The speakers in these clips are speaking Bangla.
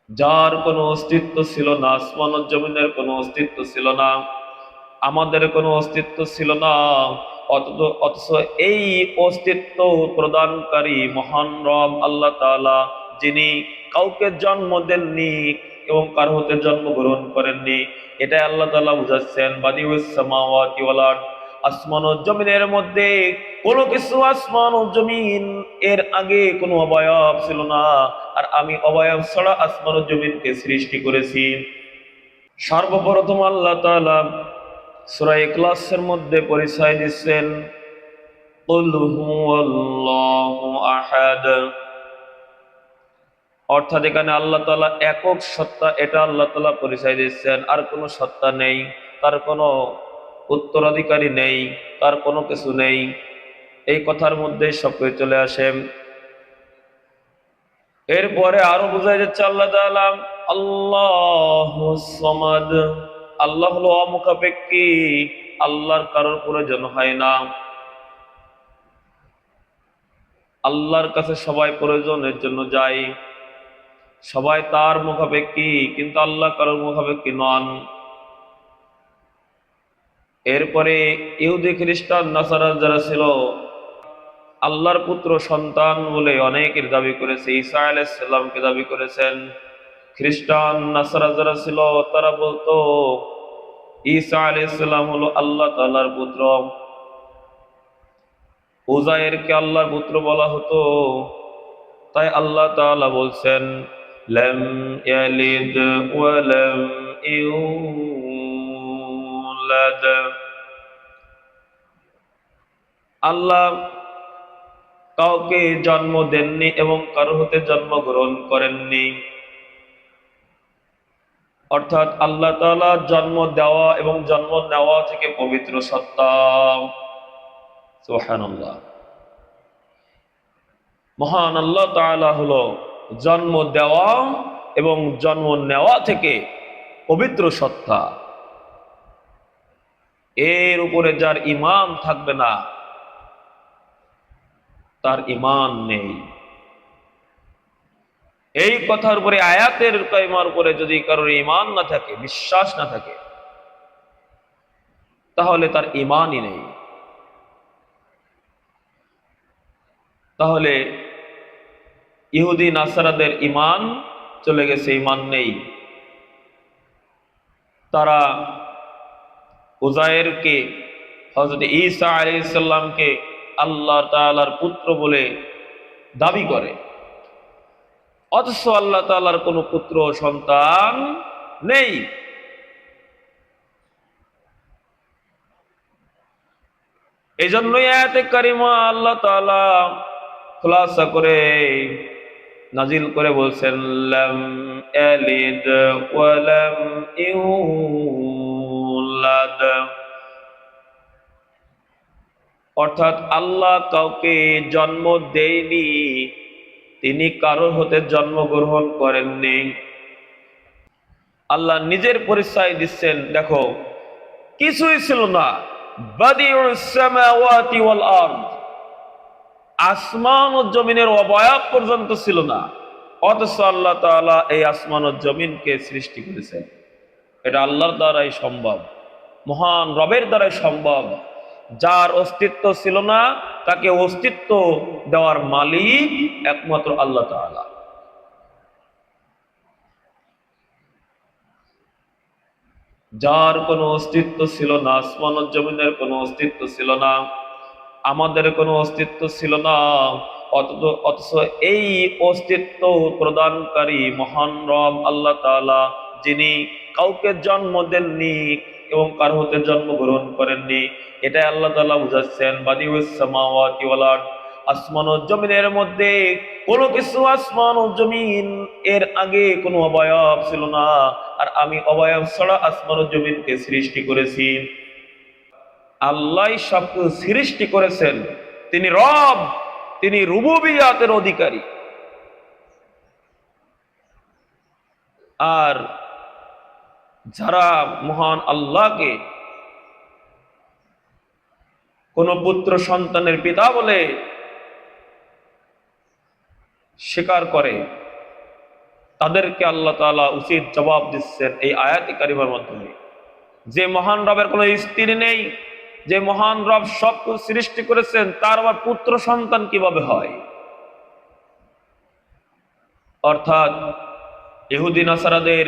যার কোনো অস্তিত্ব ছিল না, আসমান ও জমিনের কোনো অস্তিত্ব ছিল না, আমাদের কোনো অস্তিত্ব ছিল না। অথচ এই অস্তিত্ব প্রদানকারী মহান রব আল্লাহ তাআলা, যিনি কাউকে জন্ম দেননি এবং কারো হতে জন্মগ্রহণ করেননি, এটাই আল্লাহ তাআলা বুঝাচ্ছেন। বাদিউস সামাওয়াতি ওয়াল আরদ, আসমান ও জমিনের মধ্যে কোনো কিছু, আসমান ও জমিন এর আগে কোনো অবয়ব ছিল না, আর আমি অবয়ব ছাড়া আসমান ও জমিনকে সৃষ্টি করেছি। সর্বপ্রথম আল্লাহ তাআলা সূরা ইখলাসের মধ্যে পরিচয় দিচ্ছেন, কুল হুয়াল্লাহু আহাদ। অর্থাৎ এখানে আল্লাহ তাআলা একক সত্তা, এটা আল্লাহ তাআলা পরিচয় দিচ্ছেন। আর কোনো সত্তা নেই, তার কোনো উত্তরাধিকারী নেই, তার কোনো কিছু নেই। এই কথার মধ্যে সবকিছু চলে আসে। এরপরে আরো বোঝা যাচ্ছে আল্লাহ তাআলা আল্লাহুস সামাদ, আল্লাহ হলো অমুখাপেক্ষী, আল্লাহর কারোর প্রয়োজন হয় না। আল্লাহর কাছে সবাই প্রয়োজনের জন্য যায়, সবাই তার মুখাপেক্ষী, কিন্তু আল্লাহ কারোর মুখাপেক্ষী নন। এরপরে ইহুদি খ্রিস্টান নাসারা যারা ছিল, আল্লাহর পুত্র সন্তান বলে অনেকের দাবি করেছে, ঈসা আলাইহিস সালামকে দাবি করেছেন। খ্রিস্টান নাসারা যারা ছিল, তারা বলতো ঈসা আলাইহিস সালাম হলো আল্লাহ তাআলার পুত্র। উযায়েরকে আল্লাহর পুত্র বলা হতো। তাই আল্লাহ তাআলা বলছেন, লাম ইয়ালিদ ওয়া লাম ইউলাদ, আল্লাহ কাউকে জন্ম দেননি এবং কারো হতে জন্মগ্রহণ করেননি। অর্থাৎ আল্লাহ তাআলা জন্ম দেওয়া এবং জন্ম নেওয়া থেকে পবিত্র সত্তা। সুবহানাল্লাহ। মহান আল্লাহ তাআলা হলো জন্ম দেওয়া এবং জন্ম নেওয়া থেকে পবিত্র সত্তা। এর উপরে যার ঈমান থাকবে না, তার ঈমান নেই। এই কথার উপরে, আয়াতের কালিমার উপরে যদি কারোর ঈমান না থাকে, বিশ্বাস না থাকে, তাহলে তার ঈমানই নেই। তাহলে ইহুদি নাসারাদের ঈমান চলে গেছে, ঈমান নেই। তারা উযায়েরকে, হযরত ঈসা আলাইহিস সালামকে আল্লাহ তাআলার পুত্র বলে দাবি করে, অথচ আল্লাহ তাআলার কোনো পুত্র সন্তান নেই। এই জন্যই আয়াতে কারিমা আল্লাহ তাআলা খুলাসা করে নাজিল করে বলছেন, লাম ইয়ালিদ ওয়া লাম ইউলাদ। অর্থাৎ আল্লাহ কাউকে জন্ম দেয়নি, তিনি কারোর হতে জন্মগ্রহণ করেননি। আল্লাহ নিজের পরিচয় দিচ্ছেন, দেখো কিছুই ছিল না, বাদিউস সামাওয়াতি ওয়াল আরদ, আসমান ও জমিনের অবয়ব পর্যন্ত ছিল না, অথচ আল্লাহ তাআলা এই আসমান ও জমিনকে সৃষ্টি করেছেন। এটা আল্লাহর দ্বারাই সম্ভব, মহান রবের দ্বারাই সম্ভব। যার অস্তিত্ব ছিল না, তাকে অস্তিত্ব দেওয়ার মালিক একমাত্র আল্লাহ তাআলা। যার কোনো অস্তিত্ব ছিল না, আসমান ও জমিনের কোনো অস্তিত্ব ছিল না, আমাদের কোনো অস্তিত্ব ছিল না, অথচ এই অস্তিত্ব প্রদানকারী মহান রব আল্লাহ তাআলা, যিনি কাউকে জন্ম দেননি এবং কারো হতে জন্মগ্রহণ করেননি, এটাই আল্লাহ তাআলা বুঝাচ্ছেন। বাদিউস সামাওয়াতি ওয়াল আরদ, আসমান ও জমিনের মধ্যে কোনো কিছু, আসমান ও জমিন এর আগে কোনো অবয়ব ছিল না, আর আমি অবয়ব ছাড়া আসমান ও জমিনকে সৃষ্টি করেছি। আল্লাহ সবকিছু সৃষ্টি করেছেন, তিনি রব, তিনি রুবুবিয়াতের অধিকারী। আর যারা মহান আল্লাহকে কোন পুত্র সন্তানের পিতা বলে স্বীকার করে, তাদেরকে আল্লাহ তাআলা উচিত জবাব দিচ্ছেন এই আয়াতে কারিমার মাধ্যমে। যে মহান রবের কোনো স্ত্রী নেই, যে মহান রব সব সৃষ্টি করেছেন, তার আবার পুত্র সন্তান কিভাবে হয়? অর্থাৎ ইহুদি নাসারাদের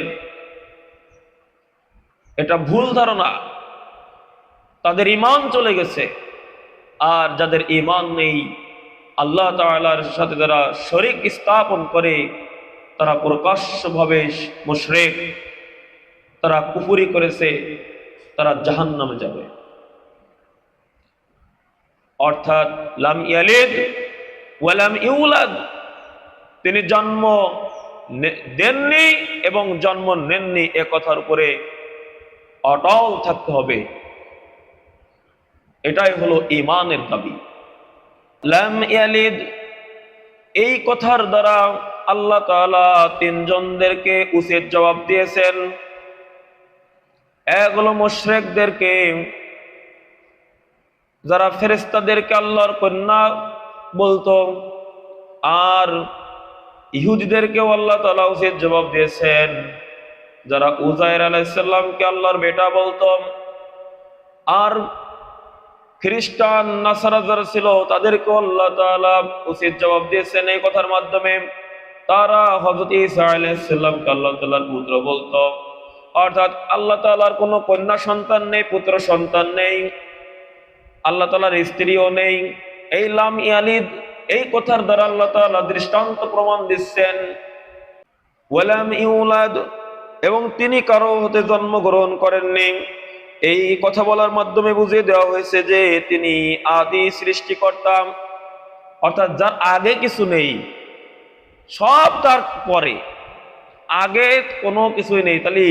এটা ভুল ধারণা, তাদের ঈমান চলে গেছে। আর যাদের ঈমান নেই, আল্লাহ তাআলার সাথে যারা শরীক স্থাপন করে, তারা প্রকাশ্যভাবে মুশরিক, তারা কুফরি করেছে, তারা জাহান্নামে যাবে। অর্থাৎ লাম ইয়ালিদ ওয়া লাম ইউলাদ, তিনি জন্ম দেননি এবং জন্ম নেননি, এ কথার উপরে অটল থাকতে হবে। এটাই হলো ঈমানের দাবি। লাম ইয়ালিদ, এই কথার দ্বারা আল্লাহ তাআলা তিনজনদেরকে উচিত জবাব দিয়েছেন। এক হলো মুশরিকদেরকে, যারা ফেরেশতাদেরকে আল্লাহর কন্যা বলতো, আর ইহুদিদেরকেও আল্লাহ তাআলা উচিত জবাব দিয়েছেন, যারা উযায়ের আলাইহিস সালামকে আল্লাহর বেটা বলতো। আর খ্রিস্টান নাসারা যারা ছিল, তাদেরকেও আল্লাহ তাআলা উচিত জবাব দিয়েছেন এই কথার মাধ্যমে। তারা হযরত ঈসা আলাইহিস সালামকে আল্লাহ তাআলার পুত্র বলতো। অর্থাৎ আল্লাহ তাআলার কোনো কন্যা সন্তান নেই, পুত্র সন্তান নেই, আল্লাহ তাআলার স্ত্রীও নেই। এই লাম ইয়ালিদ, এই কথার দ্বারা আল্লাহ তাআলা দৃষ্টান্ত প্রমাণ দিচ্ছেন। ওয়ালাম ইউলাদ, এবং তিনি কারো হতে জন্মগ্রহণ করেননি। এই কথা বলার মাধ্যমে বুঝিয়ে দেওয়া হয়েছে যে তিনি আদি সৃষ্টিকর্তা, অর্থাৎ যার আগে কিছু নেই, সব তার পরে, আগে কোনো কিছুই নেই। তাহলে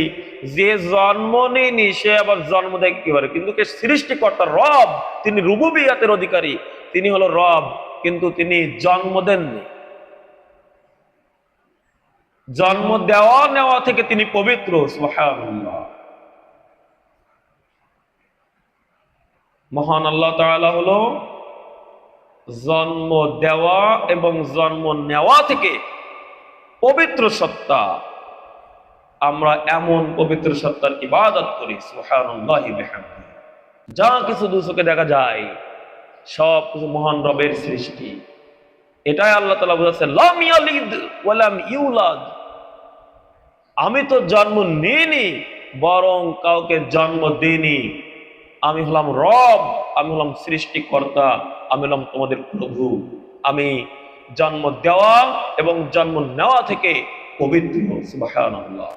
যে জন্ম নেয়নি সে আবার জন্ম দেয় কি পারে? কিন্তু কে সৃষ্টিকর্তা? রব। তিনি রুবুবিয়াতের অধিকারী, তিনি হলো রব, কিন্তু তিনি জন্ম দেননি। জন্ম দেওয়া নেওয়া থেকে তিনি পবিত্র। সুবহানাল্লাহ। মহান আল্লাহ তাআলা হলো জন্ম দেওয়া এবং জন্ম নেওয়া থেকে পবিত্র সত্তা। আমরা এমন পবিত্র সত্তার ইবাদত করি, সুবহানাল্লাহি বিহামদিহি। যা কিছু দুচোখে দেখা যায় সব কিছু মহান রবের সৃষ্টি। এটাই আল্লাহ তাআলা বলেছেন, লাম ইয়ালিদ ওয়া লাম ইউলাদ, আমি তো জন্ম নিইনি, বরং কাউকে জন্ম দিইনি। আমি হলাম রব, আমি হলাম সৃষ্টিকর্তা, আমি হলাম তোমাদের প্রভু। আমি জন্ম দেওয়া এবং জন্ম নেওয়া থেকে পবিত্র। সুবহানাল্লাহ।